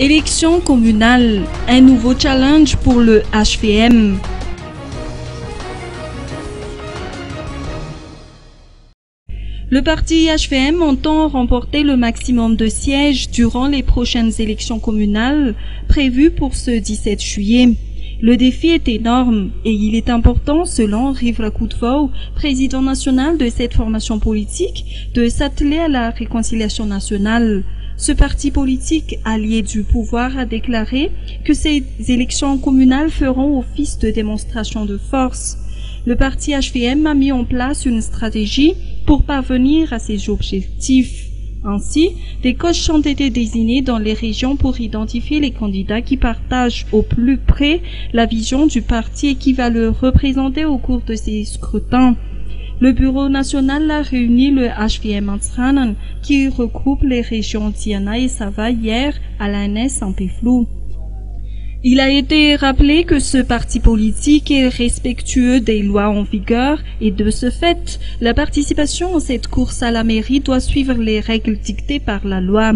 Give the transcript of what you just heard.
Élection communale, un nouveau challenge pour le HVM. Le parti HVM entend remporter le maximum de sièges durant les prochaines élections communales prévues pour ce 17 juillet. Le défi est énorme et il est important, selon Rive Rakoudvou, président national de cette formation politique, de s'atteler à la réconciliation nationale. Ce parti politique, allié du pouvoir, a déclaré que ces élections communales feront office de démonstration de force. Le parti HVM a mis en place une stratégie pour parvenir à ces objectifs. Ainsi, des coachs ont été désignés dans les régions pour identifier les candidats qui partagent au plus près la vision du parti et qui va le représenter au cours de ces scrutins. Le bureau national a réuni le HVM Antsranan, qui regroupe les régions Diana et Sava hier à l'ANS-Saint-Péflou. Il a été rappelé que ce parti politique est respectueux des lois en vigueur et de ce fait, la participation à cette course à la mairie doit suivre les règles dictées par la loi.